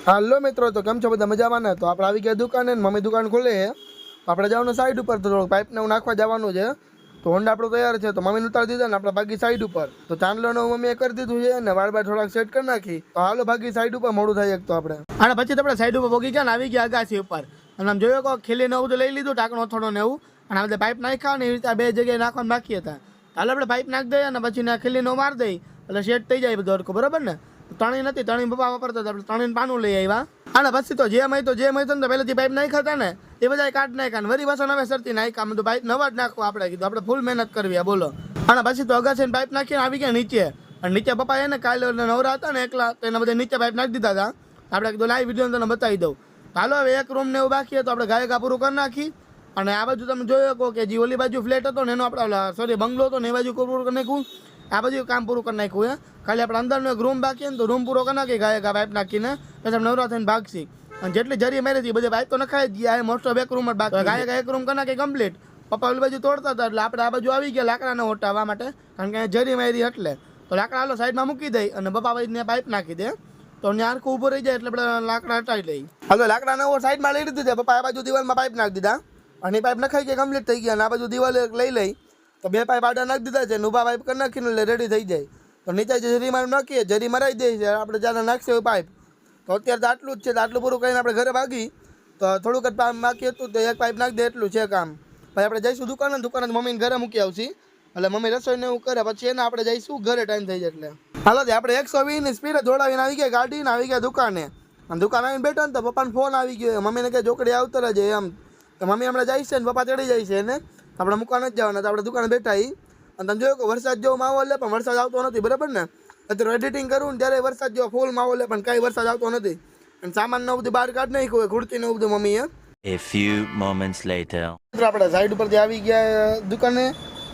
હાલો મિત્રો, તો કેમ છો બધા? મજામાં ને? તો આપણે આવી ગયા દુકાને ને મમ્મી દુકાન ખોલે છે. આપણે જવાનું સાઈડ ઉપર, તો થોડું પાઇપને એવું નાખવા જવાનું છે. તો હોન્ડા આપણું તૈયાર છે, તો મમ્મીને ઉતારી દીધા ને આપણે ભાગી સાઈડ ઉપર. તો ચાંદલોનો મમ્મીએ કરી દીધું છે ને વાળ બાર થોડાક સેટ કરી નાખી. તો હાલો ભાગી સાઈડ ઉપર, મોડું થાય એક તો આપણે. અને પછી તો આપણે સાઈડ ઉપર ભોગી ગયા ને આવી ગયા અગાસી ઉપર. અને આમ જોયો કે ખીલીને એવું લઈ લીધું, ટાંકણો થોડો ને એવું. અને આ બધા પાઇપ નાખ્યા ને એવી રીતે બે જગ્યાએ નાખવાનું બાકી હતા. હાલો આપણે પાઇપ નાખી દઈએ અને પછી ખીલીનો માર દઈ એટલે સેટ થઈ જાય બધું હરખું, બરાબર ને? ત્રણેય નથી, ત્રણેય પપ્પા વાપરતા હતા, આપણે ત્રણેય પાનું લઈ આવ્યા. અને પછી તો જે મય તો ને પહેલેથી પાઇપ નાખ્યા હતા ને એ બધા કાઢ નાખ્યા ને વરી પાછો નવે સરતી નાખ્યા. તો પાઇપ નવા જ નાખવા આપણે કીધું, આપણે ફૂલ મહેનત કરવી બોલો. અને પછી તો અગાસીને પાઇપ નાખીને આવી ગયા નીચે. અને નીચે પપ્પા એને કાલે નવરા હતા ને એકલા, તો એના બધા નીચે પાઇપ નાખી દીધા હતા. આપણે કીધું લાઈવ વિડીયો તને બતાવી દઉં. હાલો હવે એક રૂમ ને એવું બાકી તો આપણે ગાયકા પૂરું કરી નાખી. અને આ બાજુ તમે જોયો કહો કે જે ઓલી બાજુ ફ્લેટ હતો ને એનો આપણે બંગલો હતો ને એ બાજુ પૂરું કરી નાખ્યું. આ બધું કામ પૂરું કરી નાખ્યું હે. ખાલી આપણે અંદરનો એક રૂમ બાકી ને તો રૂમ પૂરો કરી નાખી ગાયકા પાઇપ નાખીને પછી આપણે નવરા થઈને ભાગશી. અને જેટલી જરી મારી હતી બધી પાઇપ તો નખાઈ જ ગયા, મોસ્ટ ઓફ એક રૂમ જ બાકી. ગાયકા એક રૂમ કરી નાખી કમ્પ્લીટ. પપ્પા ઓલી બાજુ તોડતા હતા એટલે આપણે આ બાજુ આવી ગયા લાકડાને ઓટાવવા માટે, કારણ કે જરી મારી એટલે. તો લાકડા હાલો સાઈડમાં મૂકી દઈ અને પપ્પા બાજુ પાઇપ નાખી દે તો ત્યાં આરખું ઊભું રહી જાય એટલે આપણે લાકડા હટાવી લઈ. હાલો લાકડાને સાઈડમાં લઈ લીધું છે. પપ્પા આ બાજુ દિવાલમાં પાઇપ નાખી દીધા અને પાઇપ નખાઈ ગયા કમ્પ્લીટ થઈ ગયા. અને આ બાજુ દિવાલ લઈ લઈ તો બે પાઇપ આડા નાખી દીધા છે. ઊભા પાઇપ કરી નાખીને એટલે રેડી થઈ જાય. તો નીચે જરી મારું નાખીએ, જરી મરાઈ દઈએ છે આપણે જ્યારે નાખશે એવું પાઇપ. તો અત્યારે તો આટલું જ છે, તો આટલું પૂરું કરીને આપણે ઘરે ભાગી. તો થોડુંક જ પાઇપ બાકી હતું તો એક પાઇપ નાખી દે એટલું છે કામ. પછી આપણે જઈશું દુકાને મમ્મીને ઘરે મૂકી આવશી એટલે મમ્મી રસોઈને એવું કરે પછી એને આપણે જઈશું ઘરે ટાઈમ થઈ જાય એટલે. હાલો આપણે 120ની સ્પીડે દોડાવીને આવી ગયા ગાડીને આવી ગયા દુકાને. અને દુકાન આવીને બેઠા ને તો પપ્પાને ફોન આવી ગયો, મમ્મીને કે ચોકડી આવતર જ એમ. તો મમ્મી હમણાં જાય છે ને પપ્પા ચડી જાય છે એને, આપણે મૂકવા નથી જવાના. તો આપણે દુકાને બેઠા અને તમે જોયો કે વરસાદ જેવો માહોલ લે પણ વરસાદ આવતો નથી, બરાબર ને? અત્યારે એડિટિંગ કરું ને ત્યારે વરસાદ જેવો ફૂલ માહોલ લે પણ કાંઈ વરસાદ આવતો નથી. અને સામાન ને બધું બહાર કાઢ નાખ્યું ખુરતી ને બધું મમ્મીએ. A few moments later. આપણે સાઈડ ઉપરથી આવી ગયા દુકાને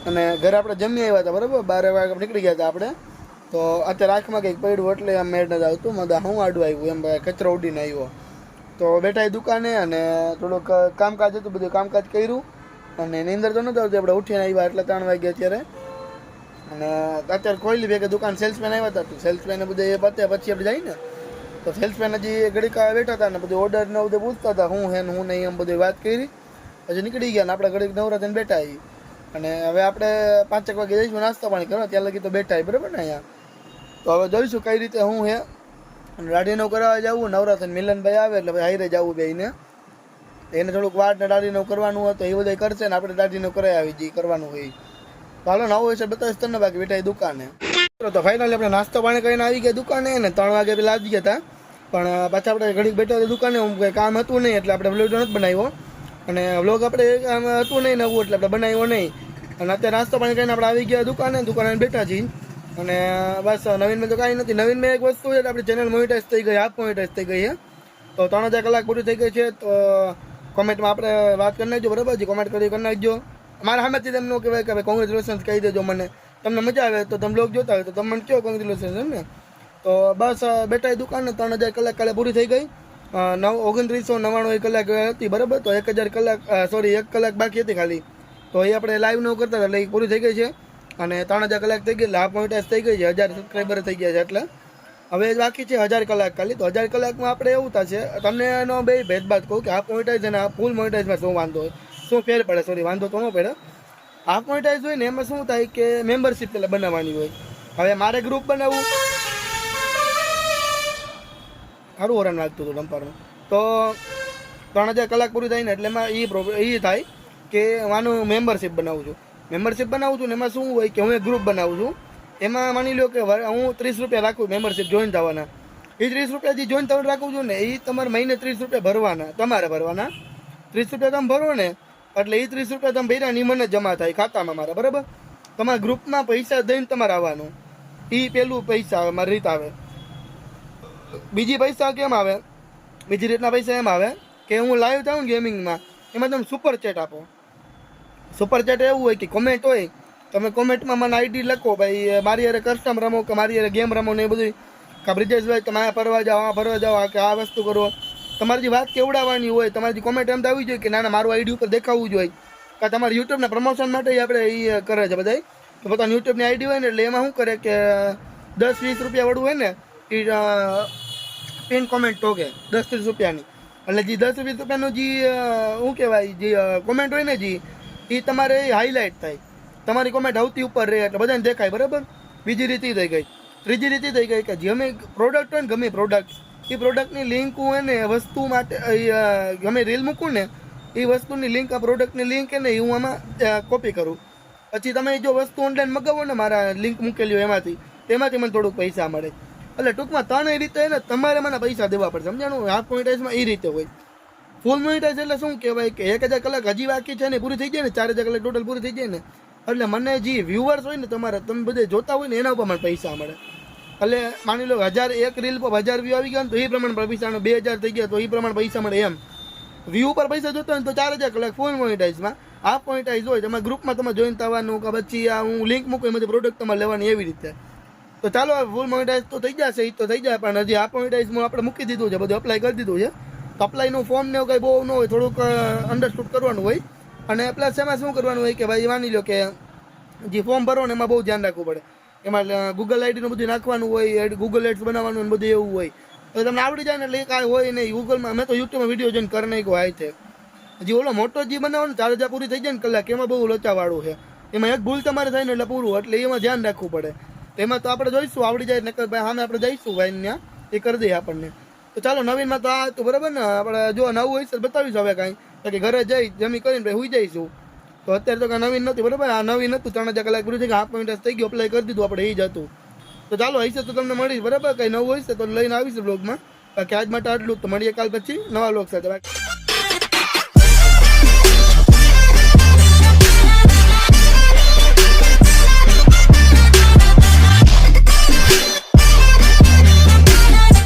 અને ઘરે આપણે જમી આવ્યા હતા, બરાબર? 12 વાગે નીકળી ગયા હતા આપણે. તો અત્યારે આંખમાં કંઈક પડ્યું એટલે આમ મેળ નથી આવતું, મદા હું આડું આવ્યું એમ કચરો ઉડીને આવ્યો. તો બેઠા દુકાને અને થોડુંક કામકાજ હતું, બધું કામકાજ કર્યું. અને નીંદર તો નહોતી આવતી, આપણે ઉઠીને આવ્યા એટલે 3 વાગ્યા અત્યારે. અને અત્યારે ખોલી ભેગે દુકાન સેલ્સમેન આવ્યા હતા. તો સેલ્સમેન બધું એ પતે પછી આપણે જઈએ ને તો સેલ્સમેન હજી ઘડીક બેઠા હતા ને બધું ઓર્ડર ને બધું પૂછતા હતા હું હે ને હું નહીં એમ બધી વાત કરી. પછી નીકળી ગયા ને આપણે ઘડીક નવરા થઈને બેઠા આવી. અને હવે આપણે 5 વાગે જઈશું નાસ્તો પાણી કરવા, ત્યાં લગી તો બેઠા બરાબર ને અહીંયા. તો હવે જોઈશું કઈ રીતે હું હે. અને દાઢીનું કરાવવા જવું નવરા થઈને મિલનભાઈ આવે એટલે હાઈરે જવું બેને. એને થોડુંક વાળ ને દાઢીનું કરવાનું હોય તો એ બધા કરશે ને આપણે દાઢીનું કરાવી આવી જઈએ કરવાનું હોય. તો હાલો નવું હોય છે બતાવીશ તમને, બાકી બેઠા દુકાને. તો ફાઇનલી આપણે નાસ્તો પાણી કરીને આવી ગયા દુકાને ને 3 વાગે પેલા આવી ગયા હતા. પણ પાછા આપણે ઘડીક બેઠા હતા દુકાને, કંઈ કામ હતું નહીં એટલે આપણે વ્લોગ નથી બનાવ્યો. અને વ્લોગ આપણે કામ હતું નહીં નવું એટલે આપણે બનાવ્યો નહીં. અને અત્યારે નાસ્તો પાણી કરીને આપણે આવી ગયા દુકાને બેઠા છીએ. અને બસ નવીનમાં તો કાંઈ નથી. નવીનમાં એક વસ્તુ છે કે આપણી ચેનલ મોનિટાઈઝ થઈ ગઈ, હાફ મોનિટાઈઝ થઈ ગઈ છે. તો 3000 કલાક પૂરી થઈ ગઈ છે. તો કોમેન્ટમાં આપણે વાત કરી નાખજો, બરાબર? જે કોમેન્ટ કરી નાખજો. મારા સામેથી તમને કહેવાય કે ભાઈ કોંગ્રેચ્યુલેશન્સ કહી દેજો મને. તમને મજા આવે તો તમે બ્લોગ જોતા હોય તો તમે મને કહો કોંગ્રેચ્યુલેશન્સ ને. તો બસ બેઠા દુકાને 3000 કલાક કાલે પૂરી થઈ ગઈ. 2999 કલાક હતી, બરાબર? તો 1000 કલાક 1 કલાક બાકી હતી ખાલી. તો એ આપણે લાઈવ નો કરતા હતા એટલે એ પૂરી થઈ ગઈ છે. અને 3000 કલાક થઈ ગઈ એટલે હાફ મોનિટાઈઝ થઈ ગઈ છે, 1000 સબસ્ક્રાઈબર થઈ ગયા છે. એટલે હવે બાકી છે 1000 કલાક ખાલી. તો 1000 કલાકમાં આપણે એવું થશે, તમને એનો બે ભેદભાવ કહું કે હાફ મોનિટાઈઝ અને ફૂલ મોનિટાઈઝમાં શું વાંધો હોય, શું ફેર પડે? સોરી, વાંધો તો ન પડે. હાફ મોનિટાઈઝ હોય ને એમાં શું થાય કે મેમ્બરશિપ પહેલાં બનાવવાની હોય. હવે મારે ગ્રુપ બનાવવું, સારું ઓરન લાગતું હતું ડમ્પરનું. તો 3000 કલાક પૂરી થાય ને એટલે એમાં એ થાય કે માનું મેમ્બરશિપ બનાવું છું ને એમાં શું હોય કે હું એક ગ્રુપ બનાવું છું. એમાં માની લો કે હું 30 રૂપિયા રાખું મેમ્બરશિપ જોઈન થવાના. એ 30 રૂપિયા જે જોઈન થવાનું રાખું છું ને એ તમારે મહિને 30 રૂપિયા ભરવાના, તમારે ભરવાના. 30 રૂપિયા તમે ભરો ને એટલે એ 30 રૂપિયા તમે ભર્યા ને મને જમા થાય ખાતામાં મારા, બરાબર? તમારા ગ્રુપમાં પૈસા દઈને તમારે આવવાનું. એ પેલું પૈસા આવે, મારી રીત આવે. બીજી પૈસા કેમ આવે? બીજી રીતના પૈસા એમ આવે કે હું લાઈવ થાઉં ને ગેમિંગમાં એમાં તમે સુપર ચેટ આપો. સુપર ચેટ એવું હોય કે કોમેન્ટ હોય, તમે કોમેન્ટમાં મને આઈડી લખો, ભાઈ મારી યારે કસ્ટમ રમો કે મારી યારે ગેમ રમો ને એ બધું. કે બ્રિજેશભાઈ તમે આ ફરવા જાઓ કે આ વસ્તુ કરો. તમારી જે વાત કેવડાવવાની હોય, તમારી કોમેન્ટ એમ તો આવી જોઈએ કે ના મારું આઈડી ઉપર દેખાવું જોઈએ. કે તમારા યુટ્યુબના પ્રમોશન માટે આપણે એ કરે છે બધા. તો પોતાની યુટ્યુબની આઈડી હોય ને એટલે એમાં શું કરે કે 10-20 રૂપિયા વાળું હોય ને એ પિન કોમેન્ટ ટોકે 10-30 રૂપિયાની. એટલે જે 10-20 રૂપિયાનું જે શું કહેવાય જે કોમેન્ટ હોય ને જે એ તમારે હાઇલાઇટ થાય, તમારી કોમેન્ટ આવતી ઉપર રહે એટલે બધાને દેખાય, બરાબર. બીજી રીતે થઈ ગઈ. ત્રીજી રીતે થઈ ગઈ કે ગમે પ્રોડક્ટ હોય ને, ગમે પ્રોડક્ટ, એ પ્રોડક્ટની લિંક હું એને વસ્તુ માટે ગમે રીલ મૂકું ને એ વસ્તુની લિંક, આ પ્રોડક્ટની લિંક એને હું આમાં કોપી કરું. પછી તમે જો વસ્તુ ઓનલાઈન મગાવો ને મારા લિંક મૂકેલી હોય તેમાંથી મને થોડુંક પૈસા મળે. એટલે ટૂંકમાં ત્રણેય રીતે ને તમારે મને પૈસા દેવા પડશે, સમજાણું. હાફ મોનેટાઇઝમાં એ રીતે હોય. ફૂલ મોનેટાઇઝ એટલે શું કહેવાય કે 1000 કલાક હજી બાકી છે ને પૂરી થઈ જાય ને, 4000 કલાક ટોટલ પૂરી થઈ જાય ને, એટલે મને જે વ્યુઅર્સ હોય ને તમારા, તમે બધે જોતા હોય ને એના ઉપર મને પૈસા મળે. એટલે માની લો 1000 એક રીલ પર 1000 વ્યૂ આવી ગયા ને તો એ પ્રમાણે પૈસા, 2000 થઈ ગયા તો એ પ્રમાણે પૈસા મળે. એમ વ્યૂ પર પૈસા જોતા હોય ને તો 4000 કલાક ફૂલ મોનેટાઇઝમાં. હાફ મોનેટાઇઝ હોય તમારા ગ્રુપમાં તમે જોઈન થવાનું કે પછી આ હું લિંક મૂકું એમાંથી પ્રોડક્ટ તમારે લેવાની, એવી રીતે. તો ચાલો ફૂલ મોનેટાઇઝ તો થઈ જશે, એ તો થઈ જાય, પણ હજી હાફ મોનેટાઇઝમાં આપણે મૂકી દીધું છે, બધું અપ્લાય કરી દીધું છે. તો અપ્લાયનું ફોર્મ ને એવું કંઈ બહુ ન હોય, થોડુંક અન્ડરસ્ટુડ કરવાનું હોય. અને પ્લસ એમાં શું કરવાનું હોય કે ભાઈ માની લો કે જે ફોર્મ ભરો ને એમાં બહુ ધ્યાન રાખવું પડે. એમાં ગૂગલ આઈડીનું બધું નાખવાનું હોય, ગૂગલ એડ્સ બનાવવાનું બધું એવું હોય. તો તમને આવડી જાય ને એટલે એ કાંઈ હોય નહીં. ગૂગલમાં મેં તો યુટ્યુબમાં વિડીયો જોઈને કરી નાખ્યો હાય છે. હજી ઓલો મોટો જે બનાવવાનો 4000 પૂરી થઈ જાય ને કલાક, એમાં બહુ લોચાવાળું છે. એમાં એક ભૂલ તમારે થાય ને એટલે પૂરું, એટલે એમાં ધ્યાન રાખવું પડે. એમાં તો આપણે જોઈશું આવડી જાય નકર ભાઈ સામે આપણે જઈશું ભાઈ ત્યાં એ કરી દઈએ આપણને. તો ચાલો નવીનમાં તો આ તો બરાબર ને, આપણે જો નવું હોય તો બતાવીશું હવે કાંઈ, કે ઘરે જઈ જમી કરીને ભાઈ સુઈ જઈશું. તો અત્યારે તો કાંઈ નવીન નથી, બરાબર. આ નવીન હતું, 3000 કલાક પૂરી થઈ ગઈ, હાફ મોનેટાઇઝ થઈ ગયું, અપ્લાય કરી દીધું આપણે, એ જ હતું. તો ચાલો હશે તો તમને મળીશ, બરાબર. કંઈ નવું હશે તો લઈને આવીશું બ્લોગમાં. બાકી આજ માટે આટલું, તો મળીએ કાલ પછી નવા બ્લોગ સાથે.